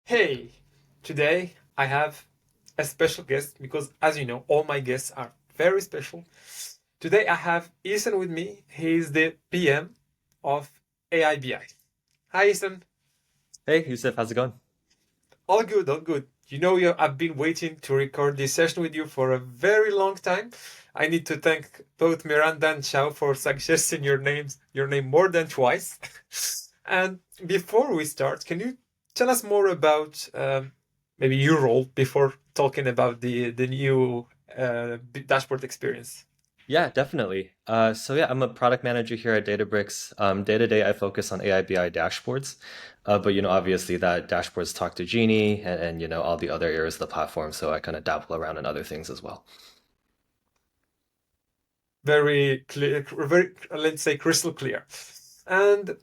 Hey, today I have a special guest because, as you know, all my guests are very special. Today I have Ethan with me. He is the PM of AIBI. Hi, Ethan. Hey, Yusuf, how's it going? All good, all good. I've been waiting to record this session with you for a very long time. I need to thank both Miranda and Xiao for suggesting your name more than twice. And before we start, can you tell us more about maybe your role before talking about the new dashboard experience? Yeah, definitely. I'm a product manager here at Databricks. Day to day, I focus on AIBI dashboards, but obviously that dashboards talk to Genie and all the other areas of the platform. So I kind of dabble around in other things as well. Very clear, very, let's say, crystal clear. And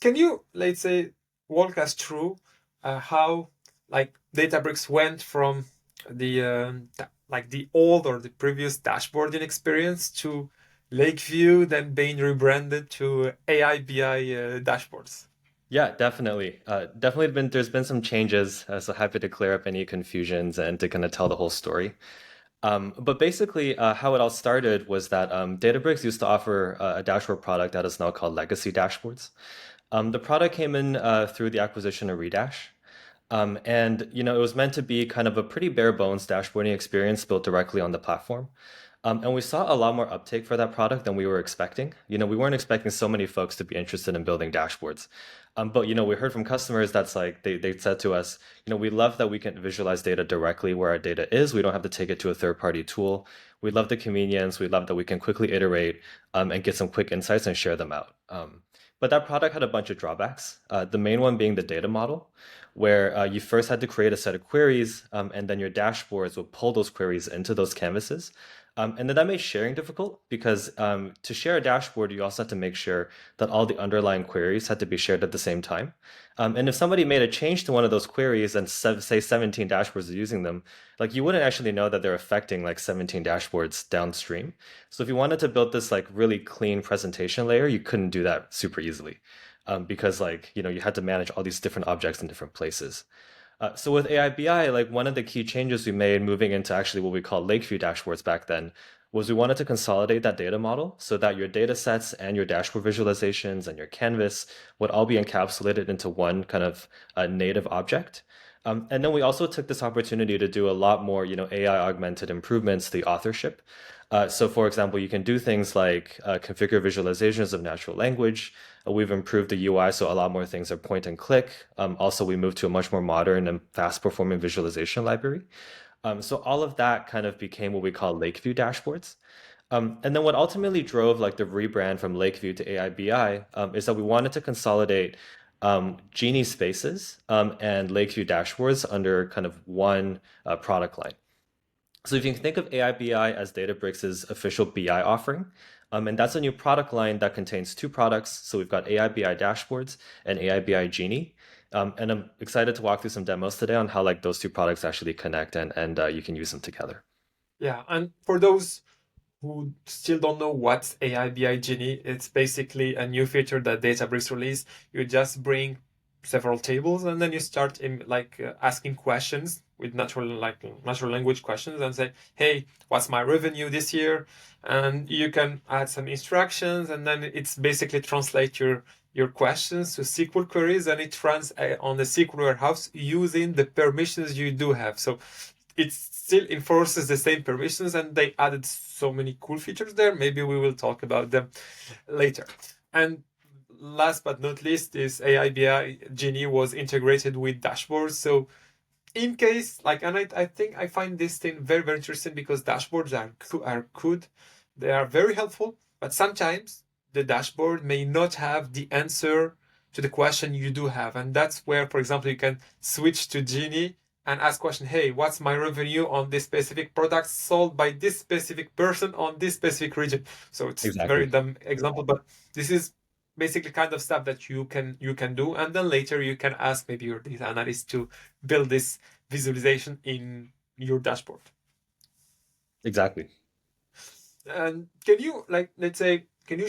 can you, let's say, walk us through how like Databricks went from the old or the previous dashboarding experience to Lakeview, then being rebranded to AIBI dashboards? Yeah, definitely. Definitely there's been some changes. So happy to clear up any confusions and to kind of tell the whole story. But basically, how it all started was that Databricks used to offer a dashboard product that is now called Legacy Dashboards. The product came in through the acquisition of Redash. And it was meant to be kind of a pretty bare bones dashboarding experience built directly on the platform. And we saw a lot more uptake for that product than we were expecting. We weren't expecting so many folks to be interested in building dashboards. But we heard from customers that's like they said to us, we love that we can visualize data directly where our data is. We don't have to take it to a third-party tool. We love the convenience. We love that we can quickly iterate and get some quick insights and share them out. But that product had a bunch of drawbacks. The main one being the data model, where you first had to create a set of queries, and then your dashboards would pull those queries into those canvases. And then that made sharing difficult because to share a dashboard, you also had to make sure that all the underlying queries had to be shared at the same time. And if somebody made a change to one of those queries and say 17 dashboards are using them, like you wouldn't actually know that they're affecting like 17 dashboards downstream. So if you wanted to build this like really clean presentation layer, you couldn't do that super easily because you had to manage all these different objects in different places. So with AIBI, like one of the key changes we made moving into actually what we call Lakeview dashboards back then was we wanted to consolidate that data model so that your data sets and your dashboard visualizations and your canvas would all be encapsulated into one kind of native object. And then we also took this opportunity to do a lot more, AI augmented improvements to the authorship. So for example, you can do things like configure visualizations of natural language. We've improved the UI, so a lot more things are point and click. Also, we moved to a much more modern and fast performing visualization library. So all of that kind of became what we call Lakeview dashboards. And then what ultimately drove like the rebrand from Lakeview to AIBI is that we wanted to consolidate Genie spaces and Lakeview dashboards under kind of one product line. So if you can think of AIBI as Databricks' official BI offering, and that's a new product line that contains two products. So we've got AIBI Dashboards and AIBI Genie. And I'm excited to walk through some demos today on how like those two products actually connect and you can use them together. Yeah, and for those who still don't know what's AIBI Genie, it's basically a new feature that Databricks released. You just bring several tables and then you start asking questions with natural language questions and say, hey, what's my revenue this year? And you can add some instructions and then it's basically translate your questions to SQL queries and it runs on the SQL warehouse using the permissions you do have. So it still enforces the same permissions and they added so many cool features there. Maybe we will talk about them later. And last but not least is AIBI Genie was integrated with dashboards. So in case I think I find this thing very, very interesting because dashboards are good. They are very helpful, but sometimes the dashboard may not have the answer to the question you do have. And that's where, for example, you can switch to Genie and ask question, hey, what's my revenue on this specific product sold by this specific person on this specific region? So it's very Exactly. dumb example, but this is basically kind of stuff that you can do. And then later you can ask maybe your data analyst to build this visualization in your dashboard. Exactly. And can you let's say can you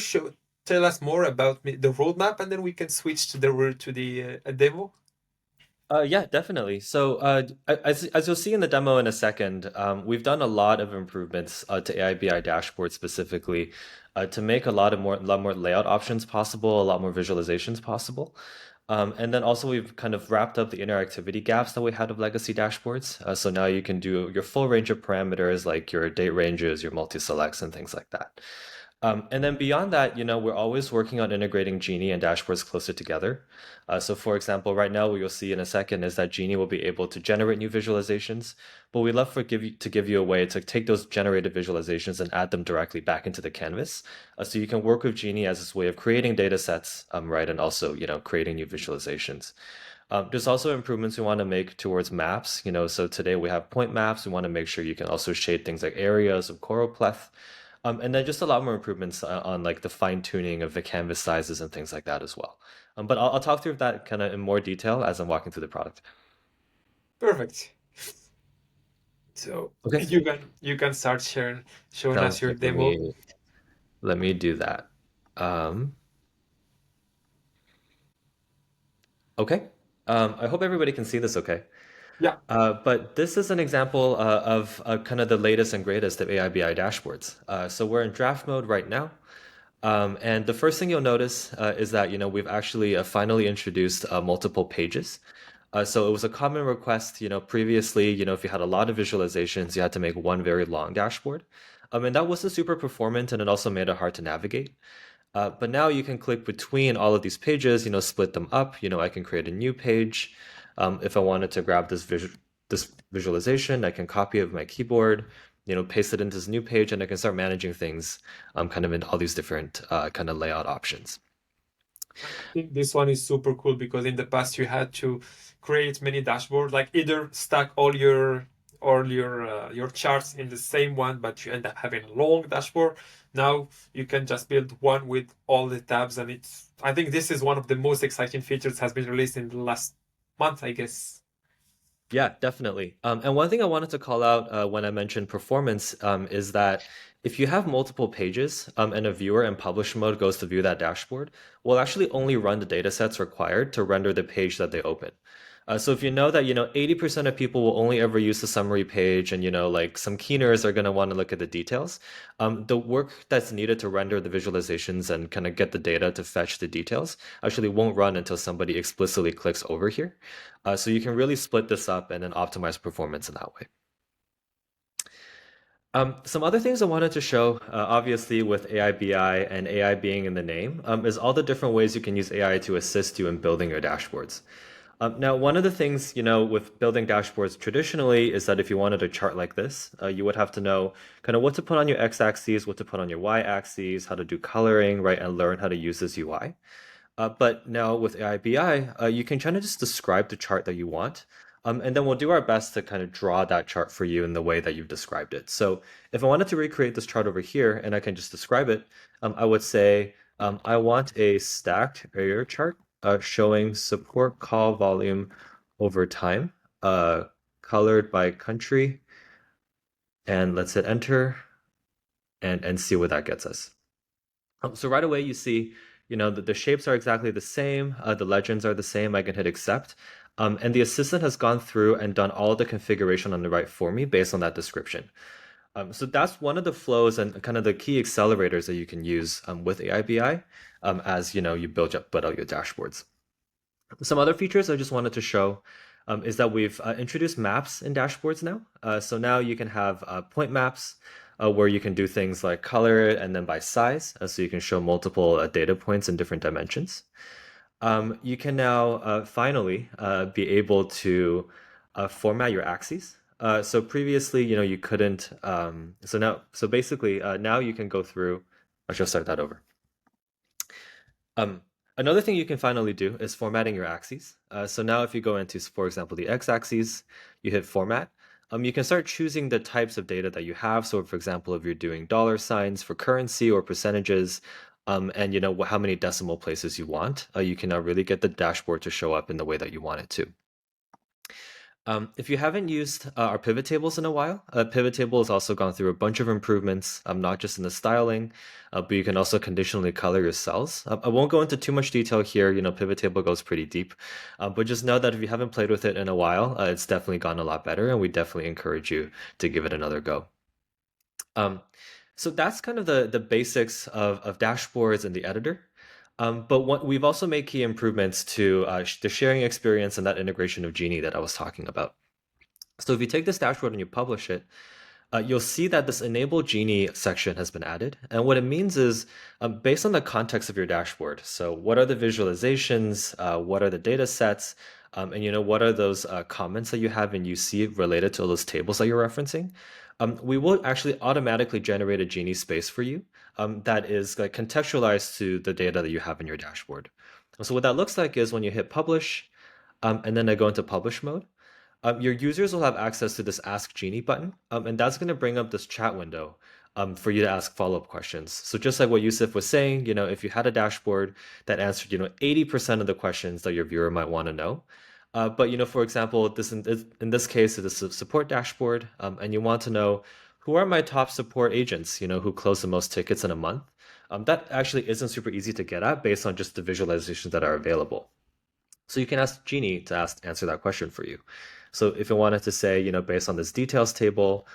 tell us more about the roadmap and then we can switch to the demo? Yeah, definitely. So, as you'll see in the demo in a second, we've done a lot of improvements to AIBI dashboard specifically to make a lot more layout options possible, a lot more visualizations possible. And then also we've kind of wrapped up the interactivity gaps that we had of legacy dashboards. So now you can do your full range of parameters like your date ranges, your multi-selects, and things like that. And then beyond that, we're always working on integrating Genie and dashboards closer together. So for example, right now what you'll see in a second is that Genie will be able to generate new visualizations, but we'd love to give you a way to take those generated visualizations and add them directly back into the canvas. So you can work with Genie as this way of creating data sets, right, and also, creating new visualizations. There's also improvements we want to make towards maps. So today we have point maps. We want to make sure you can also shade things like areas of choropleth. And then just a lot more improvements on like the fine tuning of the canvas sizes and things like that as well. But I'll talk through that kind of in more detail as I'm walking through the product. Perfect. So Okay. you can start showing Sounds us your good. Let demo. me let me do that. Um, okay. I hope everybody can see this okay. Yeah. But this is an example of kind of the latest and greatest of AIBI dashboards. So we're in draft mode right now. And the first thing you'll notice is that we've actually finally introduced multiple pages. So it was a common request, previously, if you had a lot of visualizations, you had to make one very long dashboard. And that wasn't super performant, and it also made it hard to navigate. But now you can click between all of these pages, split them up. I can create a new page. If I wanted to grab this visualization, I can copy it with my keyboard, paste it into this new page, and I can start managing things kind of in all these different kind of layout options. I think this one is super cool because in the past you had to create many dashboards, like either stack all your charts in the same one, but you end up having a long dashboard. Now you can just build one with all the tabs, and I think this is one of the most exciting features has been released in the last month, I guess. Yeah, definitely. And one thing I wanted to call out when I mentioned performance is that if you have multiple pages and a viewer in publish mode goes to view that dashboard, we'll actually only run the data sets required to render the page that they open. So if you know that 80% of people will only ever use the summary page, and like some keeners are going to want to look at the details, the work that's needed to render the visualizations and kind of get the data to fetch the details actually won't run until somebody explicitly clicks over here. So you can really split this up and then optimize performance in that way. Some other things I wanted to show, obviously with AIBI and AI being in the name, is all the different ways you can use AI to assist you in building your dashboards. Now, one of the things, with building dashboards traditionally is that if you wanted a chart like this, you would have to know kind of what to put on your x-axis, what to put on your y-axis, how to do coloring, right, and learn how to use this UI. But now with AIBI, you can kind of just describe the chart that you want. And then we'll do our best to kind of draw that chart for you in the way that you've described it. So if I wanted to recreate this chart over here and I can just describe it, I would say I want a stacked area chart showing support call volume over time, colored by country. And let's hit enter and see what that gets us. So right away you see, that the shapes are exactly the same, the legends are the same. I can hit accept. And the assistant has gone through and done all the configuration on the right for me based on that description. So that's one of the flows and kind of the key accelerators that you can use with AIBI as you build out your dashboards. Some other features I just wanted to show is that we've introduced maps in dashboards now. So now you can have point maps where you can do things like color it and then by size. So you can show multiple data points in different dimensions. You can now finally be able to format your axes. So previously, you couldn't. So basically, now you can go through. I should start that over. Um, Another thing you can finally do is formatting your axes. So now if you go into, for example, the x-axis, you hit format. You can start choosing the types of data that you have. So for example, if you're doing dollar signs for currency or percentages, and how many decimal places you want, you can now really get the dashboard to show up in the way that you want it to. If you haven't used our pivot tables in a while, pivot table has also gone through a bunch of improvements, not just in the styling, but you can also conditionally color your cells. I won't go into too much detail here. Pivot table goes pretty deep, but just know that if you haven't played with it in a while, it's definitely gone a lot better, and we definitely encourage you to give it another go. Um, so that's kind of the basics of dashboards and the editor. But we've also made key improvements to the sharing experience and that integration of Genie that I was talking about. So if you take this dashboard and you publish it, you'll see that this enable Genie section has been added. And what it means is based on the context of your dashboard. So what are the visualizations? What are the data sets? And what are those comments that you have and you see related to those tables that you're referencing? We will actually automatically generate a Genie space for you that is like contextualized to the data that you have in your dashboard. So what that looks like is when you hit publish, and then I go into publish mode. Your users will have access to this Ask Genie button, and that's going to bring up this chat window for you to ask follow-up questions. So just like what Yusuf was saying, if you had a dashboard that answered, 80% of the questions that your viewer might want to know, but for example, in this case, it is a support dashboard, and you want to know who are my top support agents, who close the most tickets in a month. That actually isn't super easy to get at based on just the visualizations that are available. So you can ask Genie to answer that question for you. So if you wanted to say, based on this details table,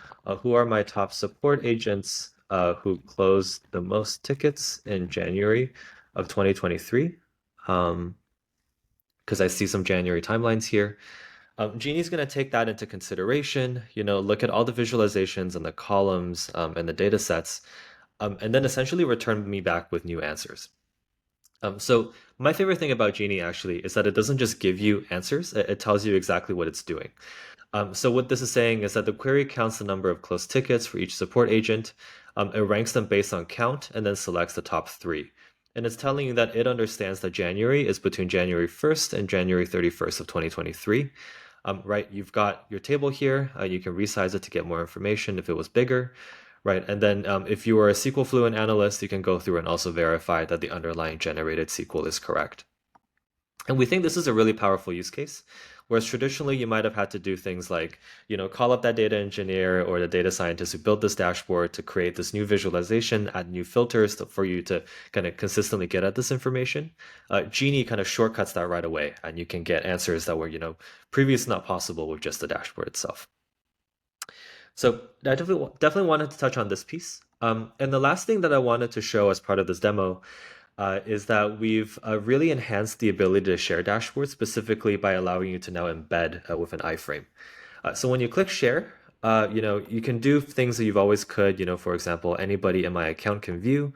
who are my top support agents who closed the most tickets in January of 2023? Because I see some January timelines here. Genie's going to take that into consideration, look at all the visualizations and the columns and the data sets, and then essentially return me back with new answers. So my favorite thing about Genie actually is that it doesn't just give you answers, it tells you exactly what it's doing. So what this is saying is that the query counts the number of closed tickets for each support agent. It ranks them based on count and then selects the top three. And it's telling you that it understands that January is between January 1st and January 31st of 2023. Right, you've got your table here. You can resize it to get more information if it was bigger. Right, and then if you are a SQL Fluent analyst, you can go through and also verify that the underlying generated SQL is correct. And we think this is a really powerful use case, whereas traditionally you might have had to do things like, call up that data engineer or the data scientist who built this dashboard to create this new visualization, add new filters for you to kind of consistently get at this information. Genie kind of shortcuts that right away, and you can get answers that were, previously not possible with just the dashboard itself. So I definitely wanted to touch on this piece. And the last thing that I wanted to show as part of this demo is that we've really enhanced the ability to share dashboards, specifically by allowing you to now embed with an iframe. So when you click share, you can do things that you've always could. For example, anybody in my account can view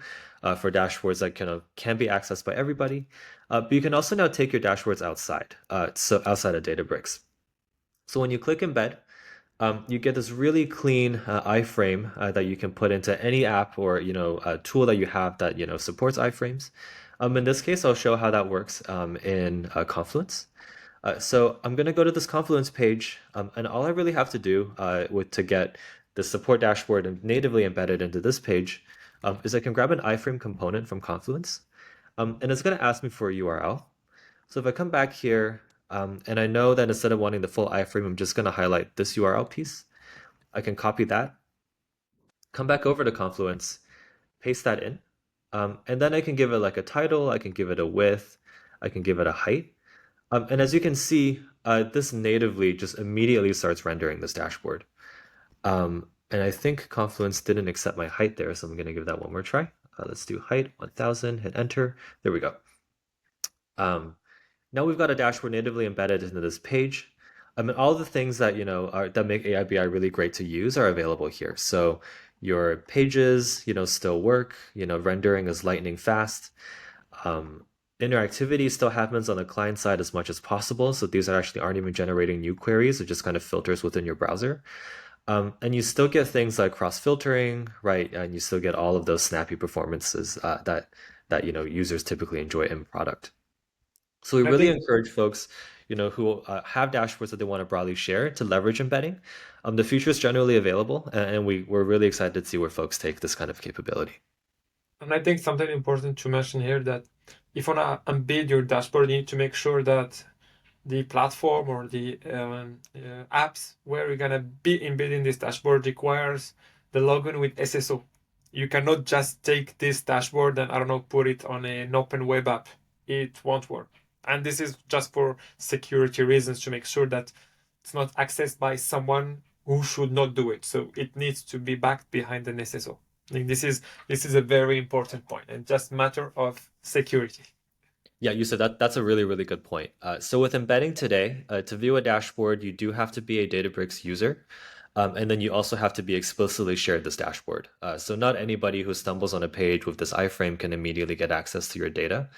for dashboards that can be accessed by everybody. But you can also now take your dashboards outside, so outside of Databricks. So when you click embed, you get this really clean iframe that you can put into any app or a tool that you have that supports iframes. In this case, I'll show how that works in Confluence. So I'm going to go to this Confluence page, and all I really have to do to get the support dashboard natively embedded into this page is I can grab an iframe component from Confluence, and it's going to ask me for a URL. So if I come back here, and I know that instead of wanting the full iframe, I'm just going to highlight this URL piece. I can copy that, come back over to Confluence, paste that in, and then I can give it like a title, I can give it a width, I can give it a height. And as you can see, this natively just immediately starts rendering this dashboard. And I think Confluence didn't accept my height there, so I'm going to give that one more try. Let's do height 1000, hit enter. There we go. Now we've got a dashboard natively embedded into this page. And all the things that that make AIBI really great to use are available here. So your pages, still work. Rendering is lightning fast. Interactivity still happens on the client side as much as possible. So these actually aren't even generating new queries. It just kind of filters within your browser. And you still get things like cross-filtering, right? And you still get all of those snappy performances that users typically enjoy in product. So we I really think encourage folks, who have dashboards that they want to broadly share to leverage embedding. The future is generally available, and we're really excited to see where folks take this kind of capability. And I think something important to mention here that if you wanna embed your dashboard, you need to make sure that the platform or the apps where you're gonna be embedding this dashboard requires the login with SSO. You cannot just take this dashboard and I don't know put it on an open web app. It won't work. And this is just for security reasons to make sure that it's not accessed by someone who should not do it. So it needs to be backed behind an SSO. I think this is a very important point and just matter of security. Yeah, you said that's a really, really good point. So with embedding today, to view a dashboard, you do have to be a Databricks user. And then you also have to be explicitly shared this dashboard. So not anybody who stumbles on a page with this iframe can immediately get access to your data.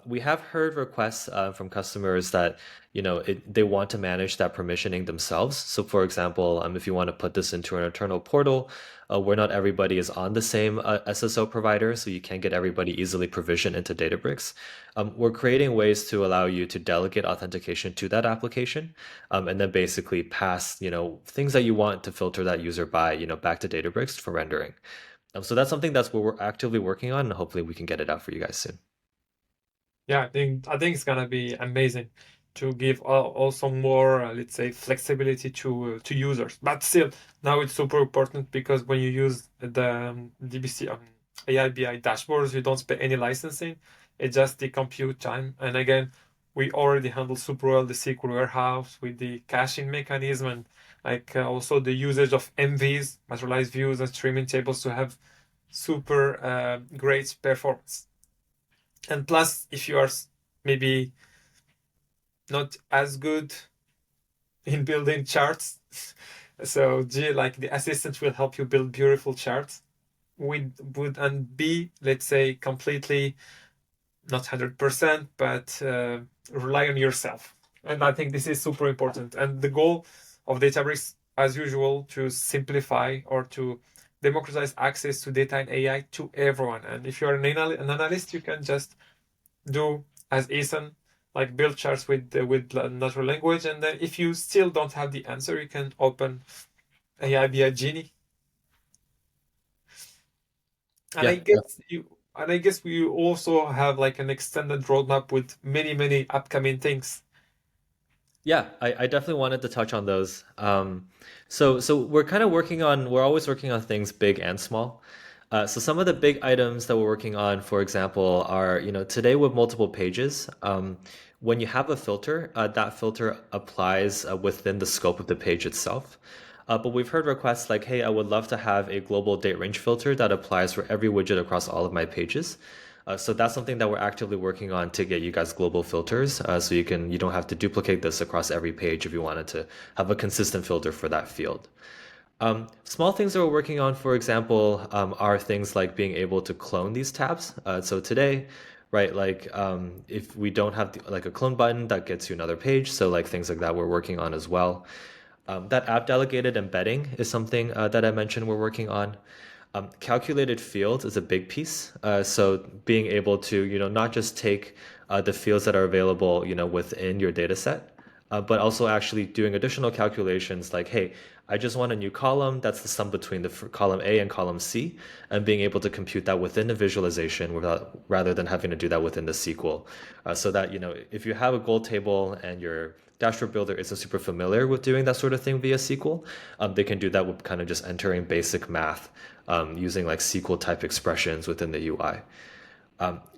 We have heard requests from customers that they want to manage that permissioning themselves. So, for example, if you want to put this into an internal portal where not everybody is on the same SSO provider, so you can't get everybody easily provisioned into Databricks, we're creating ways to allow you to delegate authentication to that application, and then basically pass things that you want to filter that user by back to Databricks for rendering. So that's something that's what we're actively working on, and hopefully we can get it out for you guys soon. Yeah, I think it's gonna be amazing to give also more, let's say, flexibility to users. But still, now it's super important because when you use the DBC AIBI dashboards, you don't pay any licensing. It's just the compute time. And again, we already handle super well the SQL warehouse with the caching mechanism and like also the usage of MVs, materialized views, and streaming tables to have super great performance. And plus, if you are maybe not as good in building charts, so like the assistant will help you build beautiful charts. Would and be, let's say, completely not 100%, but rely on yourself. And I think this is super important. And the goal of Databricks, as usual, to simplify or to democratize access to data and AI to everyone. And if you're an analyst, you can just do as Ethan, like build charts with natural language, and then if you still don't have the answer, you can open AIBI Genie, and Yeah, I guess we also have like an extended roadmap with many upcoming things. yeah, I definitely wanted to touch on those. So we're always working on things big and small. So some of the big items that we're working on, for example, are, today with multiple pages, when you have a filter, that filter applies within the scope of the page itself. But we've heard requests like, hey, I would love to have a global date range filter that applies for every widget across all of my pages. So that's something that we're actively working on to get you guys global filters, so you don't have to duplicate this across every page if you wanted to have a consistent filter for that field. Small things that we're working on, for example, are things like being able to clone these tabs. So today, right, like if we don't have like a clone button, that gets you another page. So like things like that we're working on as well. That app delegated embedding is something that I mentioned we're working on. Calculated fields is a big piece. So being able to, not just take the fields that are available, within your data set, but also actually doing additional calculations like, hey, I just want a new column that's the sum between the column A and column C, and being able to compute that within the visualization rather than having to do that within the SQL. So that, if you have a goal table and your dashboard builder isn't super familiar with doing that sort of thing via SQL, they can do that with kind of just entering basic math using like SQL type expressions within the UI.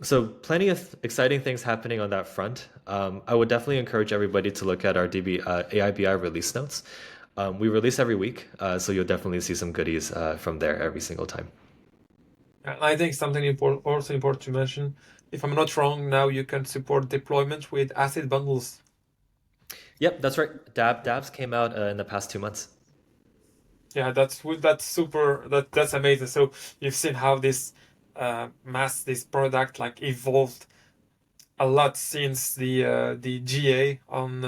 So plenty of exciting things happening on that front. I would definitely encourage everybody to look at our AIBI release notes. We release every week, so you'll definitely see some goodies from there every single time. And I think something also important to mention, if I'm not wrong, now you can support deployment with asset bundles. Yep, that's right. Dabs came out in the past 2 months. Yeah, that's super. That's amazing. So you've seen how this product like evolved a lot since the GA on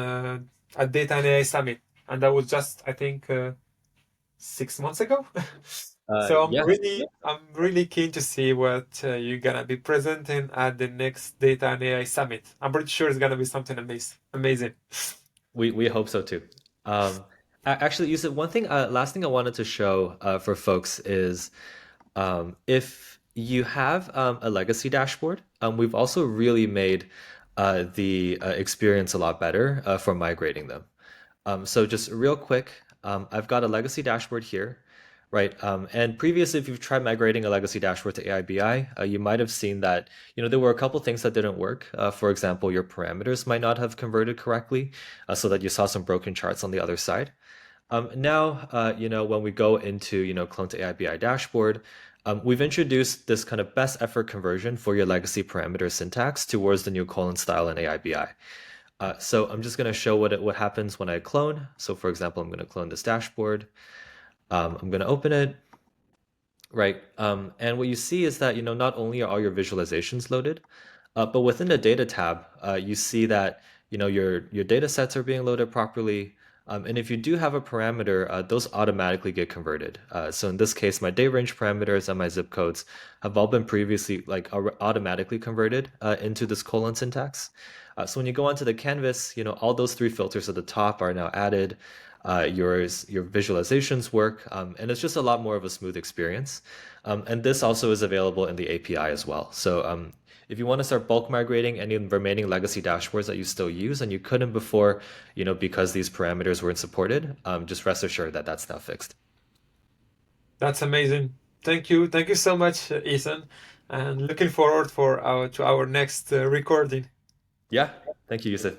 at Data and AI Summit, and that was just I think 6 months ago. So Yeah, I'm really keen to see what you're gonna be presenting at the next Data and AI Summit. I'm pretty sure it's gonna be something amazing. we hope so too. Actually, you said one thing. Last thing I wanted to show for folks is if you have a legacy dashboard, we've also really made the experience a lot better for migrating them. So just real quick, I've got a legacy dashboard here, right? And previously, if you've tried migrating a legacy dashboard to AIBI, you might have seen that, there were a couple things that didn't work. For example, your parameters might not have converted correctly, so that you saw some broken charts on the other side. Now, when we go into, clone to AIBI dashboard, we've introduced this kind of best effort conversion for your legacy parameter syntax towards the new colon style in AIBI. So I'm just going to show what happens when I clone. So for example, I'm going to clone this dashboard. I'm going to open it, right? And what you see is that, not only are all your visualizations loaded, but within the data tab, you see that, your data sets are being loaded properly. And if you do have a parameter, those automatically get converted. So in this case, my day range parameters and my zip codes have all been previously automatically converted into this colon syntax. So when you go onto the canvas, all those three filters at the top are now added. Your visualizations work, and it's just a lot more of a smooth experience. And this also is available in the API as well. So if you want to start bulk migrating any remaining legacy dashboards that you still use and you couldn't before, because these parameters weren't supported, just rest assured that that's now fixed. That's amazing. Thank you. Thank you so much, Ethan. And looking forward to our next recording. Yeah, thank you, Yusuf.